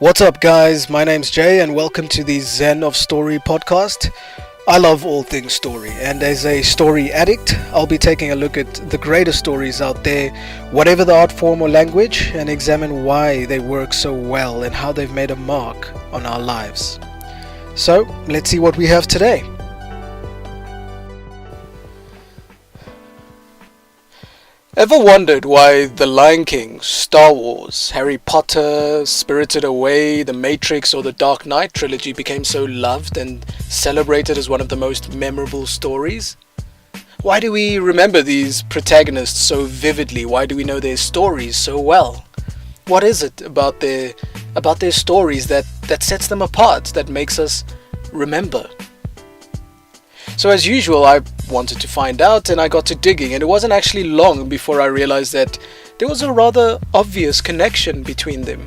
What's up, guys? My name's Jay, and welcome to the Zen of Story podcast. I love all things story, and as a story addict, I'll be taking a look at the greatest stories out there, whatever the art form or language, and examine why they work so well and how they've made a mark on our lives. So, let's see what we have today. Ever wondered why The Lion King, Star Wars, Harry Potter, Spirited Away, The Matrix, or The Dark Knight trilogy became so loved and celebrated as one of the most memorable stories? Why do we remember these protagonists so vividly? Why do we know their stories so well? What is it about their stories that sets them apart, that makes us remember? So as usual, I wanted to find out, and I got to digging, and it wasn't actually long before I realized that there was a rather obvious connection between them.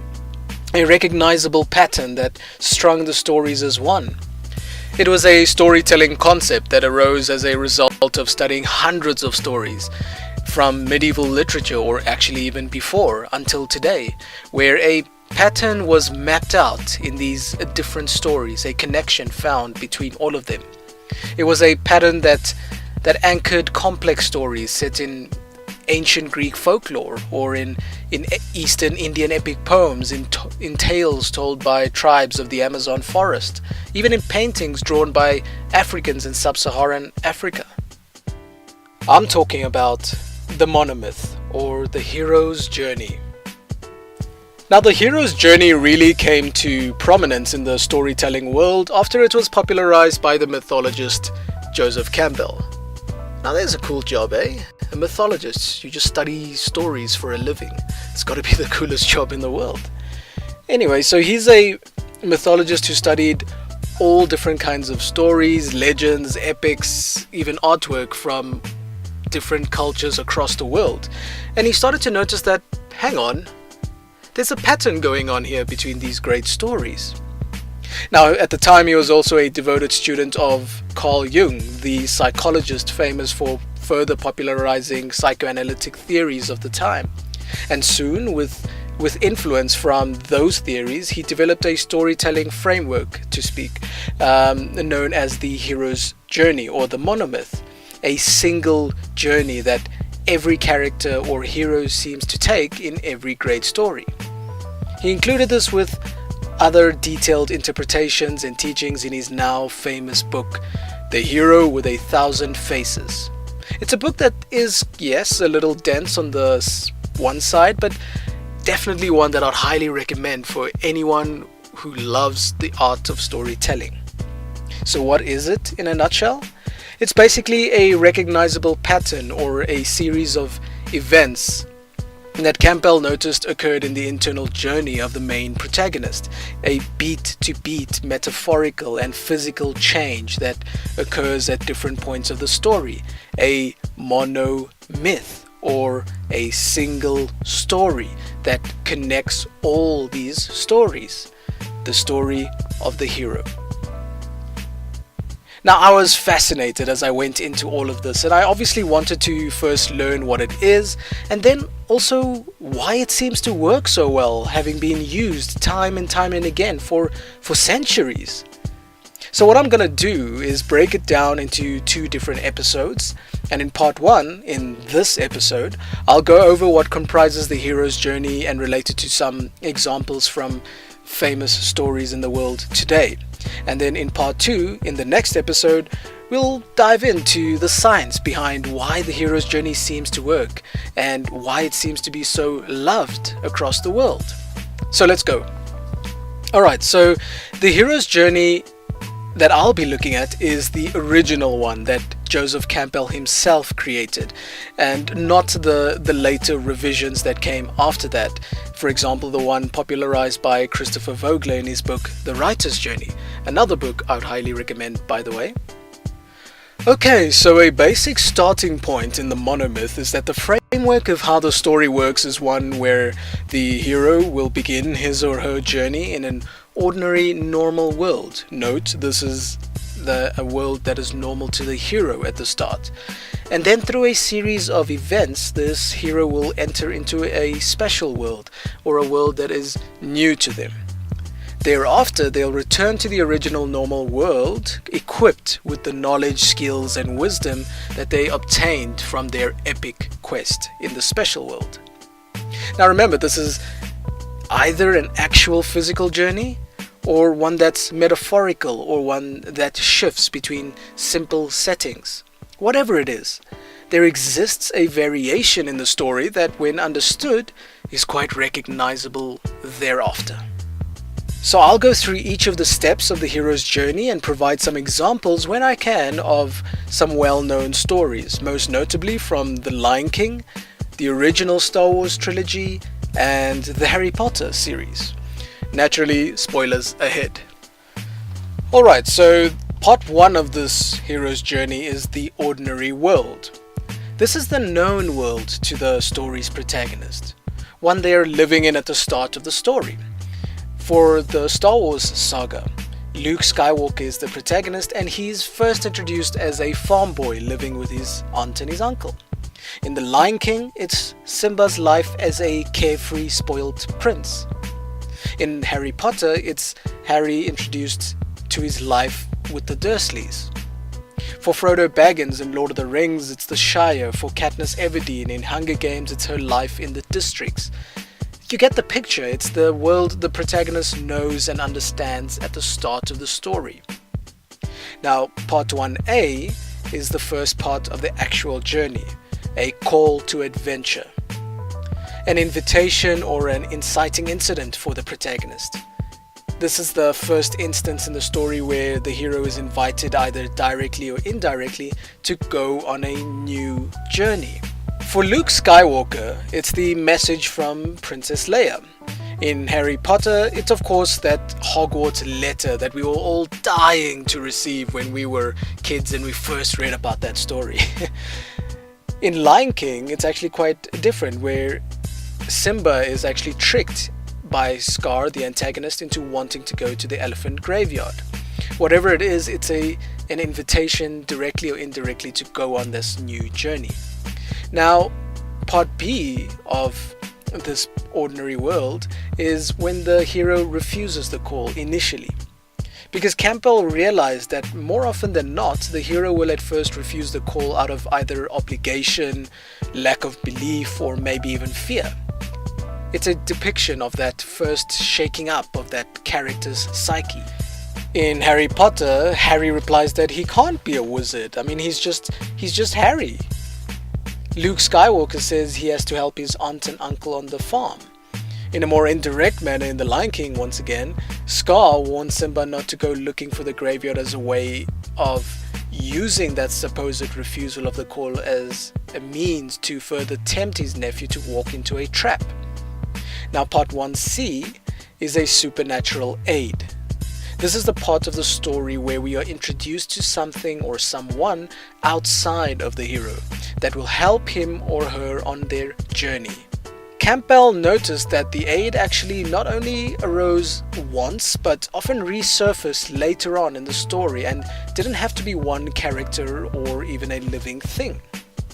A recognizable pattern that strung the stories as one. It was a storytelling concept that arose as a result of studying hundreds of stories from medieval literature, or actually even before, until today, where a pattern was mapped out in these different stories, a connection found between all of them. It was a pattern that anchored complex stories set in ancient Greek folklore, or in Eastern Indian epic poems, in tales told by tribes of the Amazon forest, even in paintings drawn by Africans in sub-Saharan Africa. I'm talking about the Monomyth, or the hero's journey. Now, the hero's journey really came to prominence in the storytelling world after it was popularized by the mythologist Joseph Campbell. Now, there's a cool job, eh? A mythologist. You just study stories for a living. It's got to be the coolest job in the world. Anyway, so he's a mythologist who studied all different kinds of stories, legends, epics, even artwork from different cultures across the world. And he started to notice that, hang on, there's a pattern going on here between these great stories. Now, at the time, he was also a devoted student of Carl Jung, the psychologist famous for further popularizing psychoanalytic theories of the time. And soon, with influence from those theories, he developed a storytelling framework, to speak, known as the hero's journey, or the monomyth, a single journey that every character or hero seems to take in every great story. He included this with other detailed interpretations and teachings in his now famous book, The Hero with 1,000 Faces. It's a book that is, yes, a little dense on the one side, but definitely one that I'd highly recommend for anyone who loves the art of storytelling. So what is it in a nutshell? It's basically a recognizable pattern, or a series of events that Campbell noticed occurred in the internal journey of the main protagonist, a beat-to-beat metaphorical and physical change that occurs at different points of the story, a monomyth, or a single story that connects all these stories, the story of the hero. Now, I was fascinated as I went into all of this, and I obviously wanted to first learn what it is, and then also why it seems to work so well, having been used time and time and again for centuries. So what I'm going to do is break it down into two different episodes, and in part one, in this episode, I'll go over what comprises the hero's journey and relate it to some examples from famous stories in the world today. And then in part 2, in the next episode, we'll dive into the science behind why the hero's journey seems to work and why it seems to be so loved across the world. So let's go. Alright, so the hero's journey that I'll be looking at is the original one that Joseph Campbell himself created, and not the later revisions that came after that. For example, the one popularized by Christopher Vogler in his book The Writer's Journey, another book I would highly recommend, by the way. Okay, so a basic starting point in the monomyth is that the framework of how the story works is one where the hero will begin his or her journey in an ordinary, normal world. Note, this is a world that is normal to the hero at the start. And then through a series of events, this hero will enter into a special world, or a world that is new to them. Thereafter, they'll return to the original normal world, equipped with the knowledge, skills, and wisdom that they obtained from their epic quest in the special world. Now remember, this is either an actual physical journey, or one that's metaphorical, or one that shifts between simple settings. Whatever it is, there exists a variation in the story that, when understood, is quite recognizable thereafter. So I'll go through each of the steps of the hero's journey and provide some examples when I can of some well-known stories, most notably from The Lion King, the original Star Wars trilogy, and the Harry Potter series. Naturally, spoilers ahead. Alright, so part 1 of this hero's journey is the ordinary world. This is the known world to the story's protagonist, one they are living in at the start of the story. For the Star Wars saga, Luke Skywalker is the protagonist, and he's first introduced as a farm boy living with his aunt and his uncle. In The Lion King, it's Simba's life as a carefree, spoiled prince. In Harry Potter, it's Harry introduced to his life with the Dursleys. For Frodo Baggins in Lord of the Rings, it's the Shire. For Katniss Everdeen in Hunger Games, it's her life in the districts. You get the picture. It's the world the protagonist knows and understands at the start of the story. Now, part 1A is the first part of the actual journey, a call to adventure, an invitation or an inciting incident for the protagonist. This is the first instance in the story where the hero is invited, either directly or indirectly, to go on a new journey. For Luke Skywalker, it's the message from Princess Leia. In Harry Potter, it's of course that Hogwarts letter that we were all dying to receive when we were kids and we first read about that story. In Lion King, it's actually quite different, where Simba is actually tricked by Scar, the antagonist, into wanting to go to the elephant graveyard. Whatever it is, it's an invitation, directly or indirectly, to go on this new journey. Now, part B of this ordinary world is when the hero refuses the call initially. Because Campbell realized that more often than not, the hero will at first refuse the call out of either obligation, lack of belief, or maybe even fear. It's a depiction of that first shaking up of that character's psyche. In Harry Potter, Harry replies that he can't be a wizard. I mean, he's just Harry. Luke Skywalker says he has to help his aunt and uncle on the farm. In a more indirect manner in The Lion King, once again, Scar warns Simba not to go looking for the graveyard as a way of using that supposed refusal of the call as a means to further tempt his nephew to walk into a trap. Now, part 1C is a supernatural aid. This is the part of the story where we are introduced to something or someone outside of the hero that will help him or her on their journey. Campbell noticed that the aid actually not only arose once, but often resurfaced later on in the story and didn't have to be one character or even a living thing.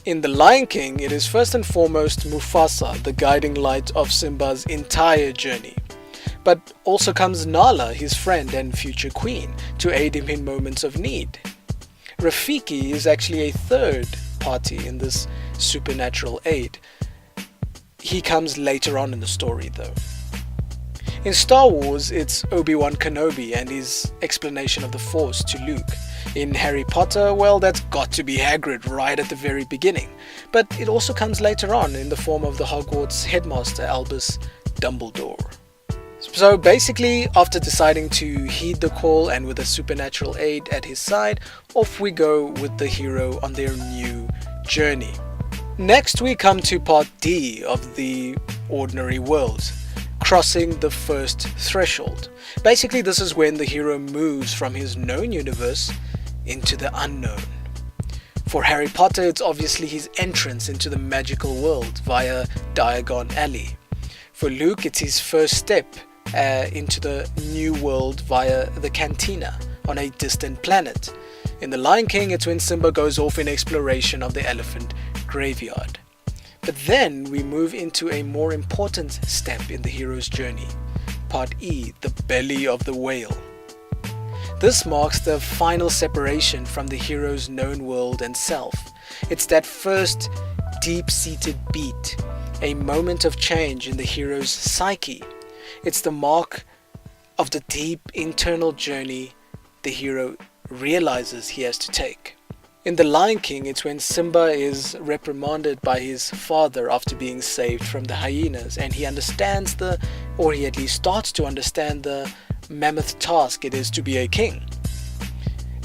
In The Lion King, it is first and foremost Mufasa, the guiding light of Simba's entire journey. But also comes Nala, his friend and future queen, to aid him in moments of need. Rafiki is actually a third party in this supernatural aid. He comes later on in the story though. In Star Wars, it's Obi-Wan Kenobi and his explanation of the Force to Luke. In Harry Potter, well, that's got to be Hagrid right at the very beginning. But it also comes later on in the form of the Hogwarts headmaster Albus Dumbledore. So basically, after deciding to heed the call and with a supernatural aid at his side, off we go with the hero on their new journey. Next we come to part D of the ordinary world, crossing the first threshold. Basically, this is when the hero moves from his known universe into the unknown. For Harry Potter, it's obviously his entrance into the magical world via Diagon Alley. For Luke, it's his first step into the new world via the Cantina on a distant planet. In The Lion King, it's when Simba goes off in exploration of the elephant graveyard. But then we move into a more important step in the hero's journey, Part E, the belly of the whale. This marks the final separation from the hero's known world and self. It's that first deep-seated beat, a moment of change in the hero's psyche. It's the mark of the deep internal journey the hero realizes he has to take. In The Lion King, it's when Simba is reprimanded by his father after being saved from the hyenas, and he understands or he at least starts to understand the mammoth task it is to be a king.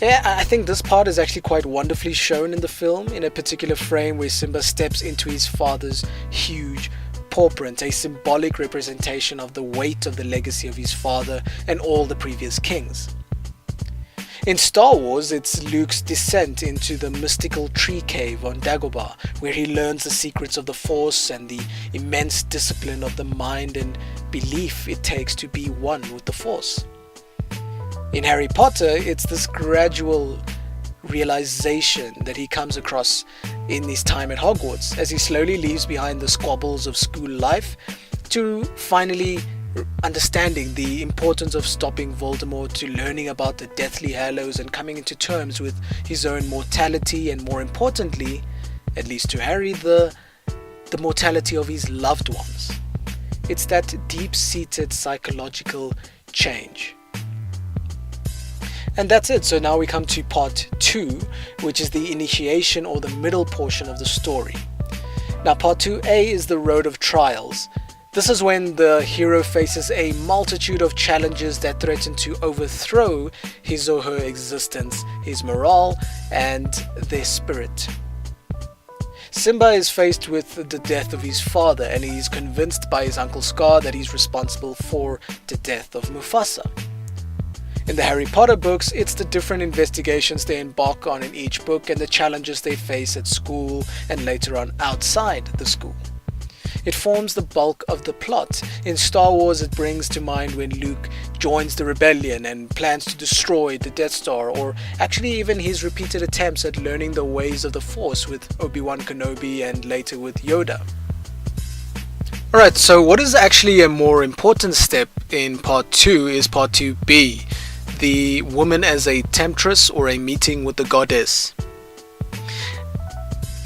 Yeah, I think this part is actually quite wonderfully shown in the film, in a particular frame where Simba steps into his father's huge paw print, a symbolic representation of the weight of the legacy of his father and all the previous kings. In Star Wars, it's Luke's descent into the mystical tree cave on Dagobah, where he learns the secrets of the Force and the immense discipline of the mind and belief it takes to be one with the Force. In Harry Potter, it's this gradual realization that he comes across in his time at Hogwarts, as he slowly leaves behind the squabbles of school life to finally understanding the importance of stopping Voldemort, to learning about the Deathly Hallows and coming into terms with his own mortality, and more importantly, at least to Harry, the mortality of his loved ones. It's that deep-seated psychological change. And that's it. So now we come to part 2, which is the initiation or the middle portion of the story. Now part 2a is the road of trials. This is when the hero faces a multitude of challenges that threaten to overthrow his or her existence, his morale, and their spirit. Simba is faced with the death of his father, and he is convinced by his uncle Scar that he's responsible for the death of Mufasa. In the Harry Potter books, it's the different investigations they embark on in each book and the challenges they face at school and later on outside the school. It forms the bulk of the plot. In Star Wars, it brings to mind when Luke joins the rebellion and plans to destroy the Death Star, or actually even his repeated attempts at learning the ways of the Force with Obi-Wan Kenobi and later with Yoda. Alright, so what is actually a more important step in part 2 is part 2b, the woman as a temptress or a meeting with the goddess.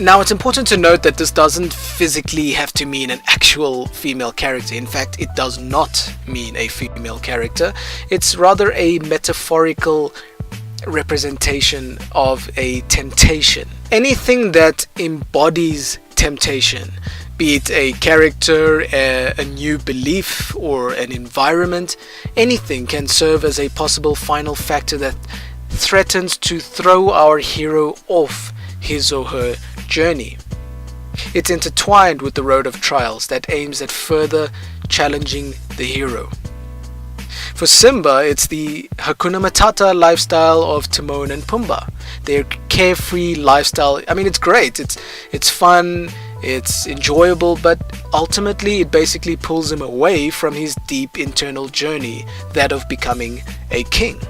Now, it's important to note that this doesn't physically have to mean an actual female character. In fact, it does not mean a female character. It's rather a metaphorical representation of a temptation. Anything that embodies temptation, be it a character, a new belief, or an environment, anything can serve as a possible final factor that threatens to throw our hero off his or her journey. It's intertwined with the road of trials that aims at further challenging the hero. For Simba, it's the Hakuna Matata lifestyle of Timon and Pumbaa. Their carefree lifestyle, I mean, it's great, it's fun, it's enjoyable, but ultimately it basically pulls him away from his deep internal journey, that of becoming a king.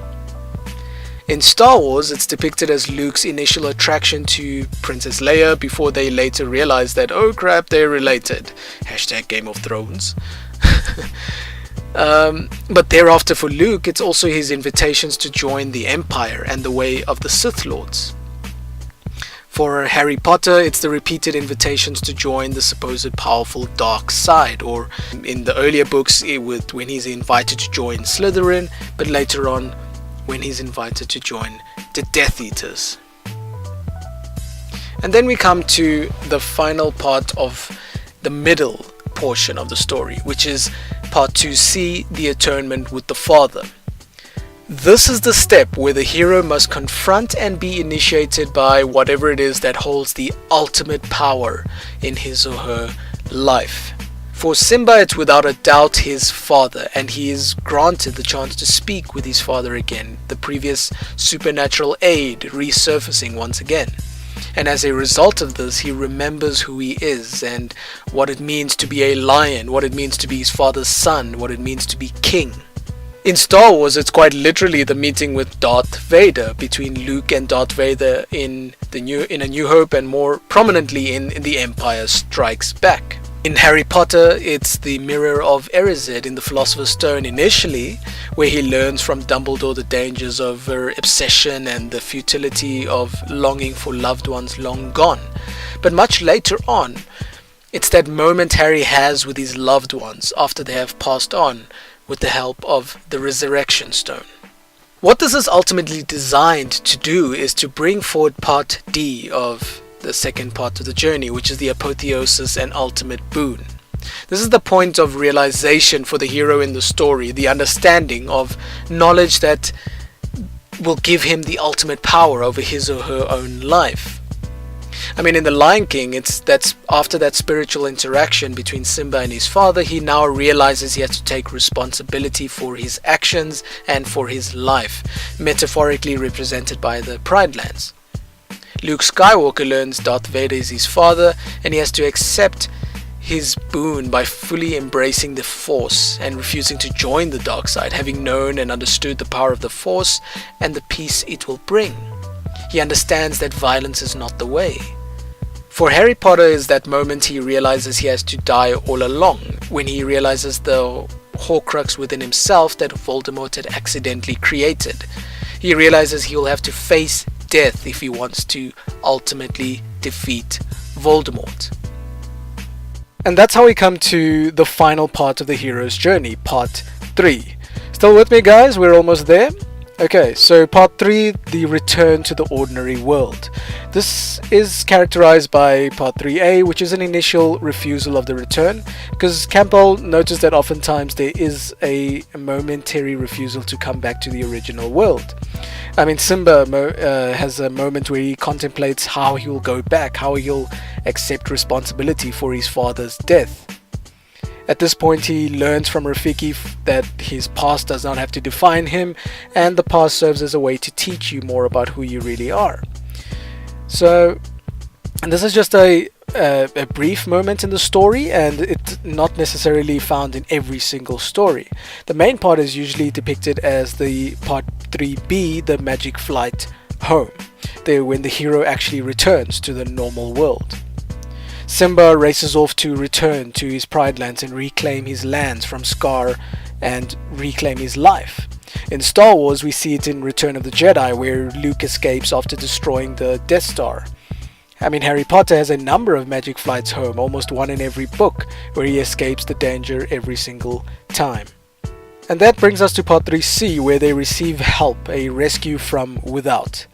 In Star Wars, it's depicted as Luke's initial attraction to Princess Leia before they later realize that, oh crap, they're related. Hashtag Game of Thrones. But thereafter for Luke, it's also his invitations to join the Empire and the way of the Sith Lords. For Harry Potter, it's the repeated invitations to join the supposed powerful dark side, or in the earlier books, when he's invited to join Slytherin, but later on, when he's invited to join the Death Eaters. And then we come to the final part of the middle portion of the story, which is part 2c, the atonement with the Father. This is the step where the hero must confront and be initiated by whatever it is that holds the ultimate power in his or her life. For Simba, it's without a doubt his father, and he is granted the chance to speak with his father again, the previous supernatural aid resurfacing once again. And as a result of this, he remembers who he is and what it means to be a lion, what it means to be his father's son, what it means to be king. In Star Wars, it's quite literally the meeting with Darth Vader, between Luke and Darth Vader in A New Hope, and more prominently in The Empire Strikes Back. In Harry Potter, it's the Mirror of Erised in the Philosopher's Stone initially, where he learns from Dumbledore the dangers of obsession and the futility of longing for loved ones long gone. But much later on, it's that moment Harry has with his loved ones after they have passed on with the help of the Resurrection Stone. What this is ultimately designed to do is to bring forward Part D of the second part of the journey, which is the apotheosis and ultimate boon. This is the point of realization for the hero in the story, the understanding of knowledge that will give him the ultimate power over his or her own life. I mean, in The Lion King, that's after that spiritual interaction between Simba and his father, he now realizes he has to take responsibility for his actions and for his life, metaphorically represented by the Pride Lands. Luke Skywalker learns Darth Vader is his father, and he has to accept his boon by fully embracing the Force and refusing to join the dark side, having known and understood the power of the Force and the peace it will bring. He understands that violence is not the way. For Harry Potter is that moment he realizes he has to die all along, when he realizes the Horcrux within himself that Voldemort had accidentally created. He realizes he will have to face death if he wants to ultimately defeat Voldemort. And that's how we come to the final part of the hero's journey, part 3. Still with me, guys? We're almost there. Okay, so part 3, the return to the ordinary world. This is characterized by part 3a, which is an initial refusal of the return, because Campbell noticed that oftentimes there is a momentary refusal to come back to the original world. I mean, Simba has a moment where he contemplates how he will go back, how he'll accept responsibility for his father's death. At this point, he learns from Rafiki that his past does not have to define him, and the past serves as a way to teach you more about who you really are. So, and this is just a brief moment in the story, and it's not necessarily found in every single story. The main part is usually depicted as the part 3b, the magic flight home, when the hero actually returns to the normal world. Simba races off to return to his Pride Lands and reclaim his lands from Scar and reclaim his life. In Star Wars, we see it in Return of the Jedi, where Luke escapes after destroying the Death Star. I mean, Harry Potter has a number of magic flights home, almost one in every book, where he escapes the danger every single time. And that brings us to part 3c, where they receive help, a rescue from without.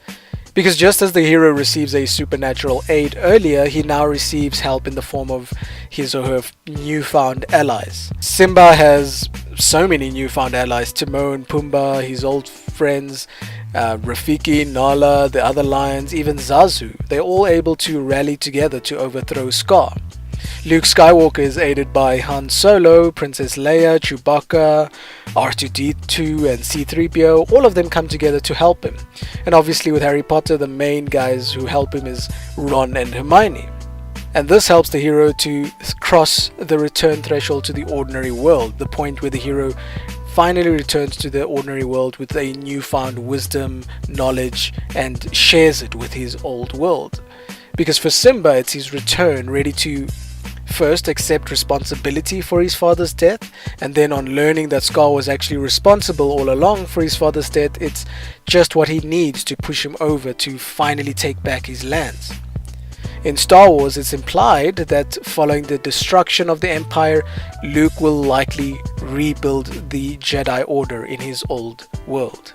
Because just as the hero receives a supernatural aid earlier, he now receives help in the form of his or her newfound allies. Simba has so many newfound allies: Timon, Pumbaa, his old friends, Rafiki, Nala, the other lions, even Zazu. They're all able to rally together to overthrow Scar. Luke Skywalker is aided by Han Solo, Princess Leia, Chewbacca, R2-D2 and C-3PO. All of them come together to help him. And obviously with Harry Potter, the main guys who help him is Ron and Hermione. And this helps the hero to cross the return threshold to the ordinary world, the point where the hero finally returns to the ordinary world with a newfound wisdom, knowledge, and shares it with his old world. Because for Simba, it's his return, ready to first accept responsibility for his father's death, and then on learning that Scar was actually responsible all along for his father's death, it's just what he needs to push him over to finally take back his lands. In Star Wars, it's implied that following the destruction of the Empire, Luke will likely rebuild the Jedi Order in his old world.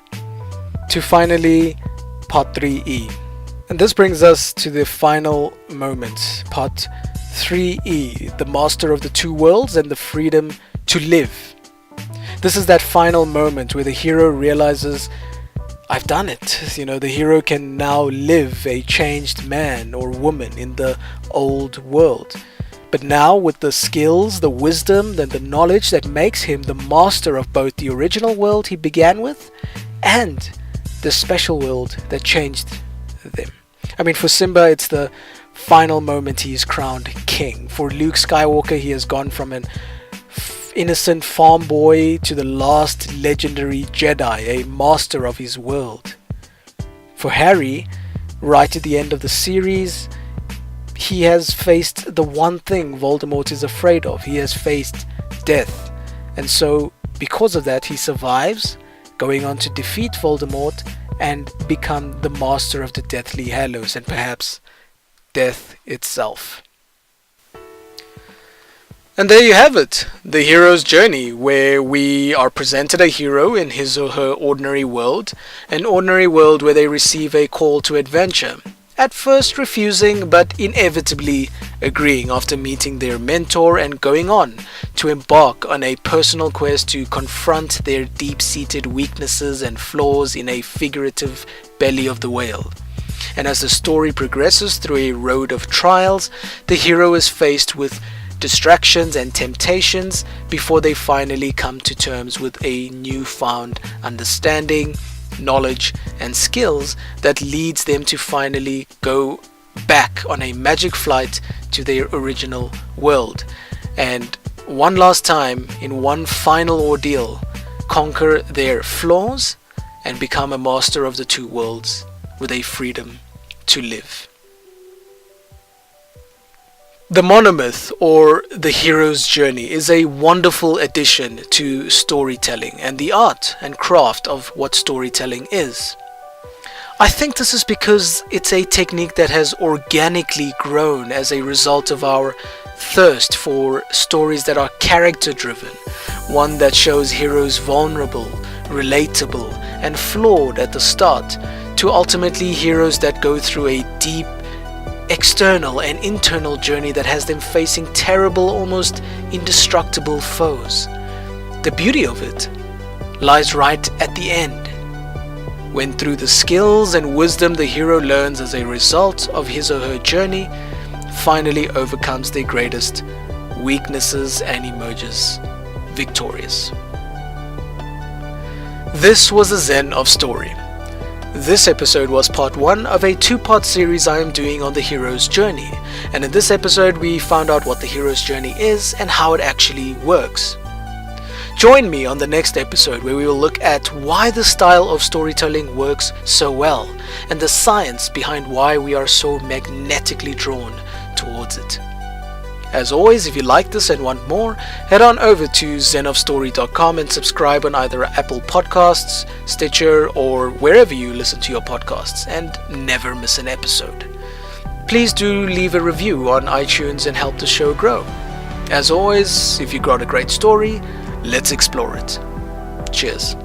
To finally, part 3e. And this brings us to the final moment, part 3e, the master of the two worlds and the freedom to live. This is that final moment where the hero realizes, I've done it. The hero can now live a changed man or woman in the old world. But now with the skills, the wisdom, and the knowledge that makes him the master of both the original world he began with and the special world that changed them. I mean, for Simba, it's the final moment he is crowned king. For Luke Skywalker, he has gone from an innocent farm boy to the last legendary Jedi, a master of his world. For Harry, right at the end of the series, he has faced the one thing Voldemort is afraid of. He has faced death. And so, because of that, he survives, going on to defeat Voldemort and become the master of the Deathly Hallows and perhaps death itself. And there you have it, the hero's journey, where we are presented a hero in his or her ordinary world, an ordinary world where they receive a call to adventure, at first refusing but inevitably agreeing after meeting their mentor and going on to embark on a personal quest to confront their deep-seated weaknesses and flaws in a figurative belly of the whale. And as the story progresses through a road of trials, the hero is faced with distractions and temptations before they finally come to terms with a newfound understanding, knowledge and skills that leads them to finally go back on a magic flight to their original world and one last time, in one final ordeal, conquer their flaws and become a master of the two worlds with a freedom to live. The Monomyth, or the hero's journey, is a wonderful addition to storytelling and the art and craft of what storytelling is. I think this is because it's a technique that has organically grown as a result of our thirst for stories that are character driven, one that shows heroes vulnerable, relatable and flawed at the start, to ultimately heroes that go through a deep external and internal journey that has them facing terrible, almost indestructible foes. The beauty of it lies right at the end, when through the skills and wisdom the hero learns as a result of his or her journey, finally overcomes their greatest weaknesses and emerges victorious. This was a Zen of Story. This episode was part 1 of a 2-part series I am doing on the hero's journey, and in this episode we found out what the hero's journey is and how it actually works. Join me on the next episode where we will look at why the style of storytelling works so well and the science behind why we are so magnetically drawn towards it. As always, if you like this and want more, head on over to zenofstory.com and subscribe on either Apple Podcasts, Stitcher, or wherever you listen to your podcasts, and never miss an episode. Please do leave a review on iTunes and help the show grow. As always, if you got a great story, let's explore it. Cheers.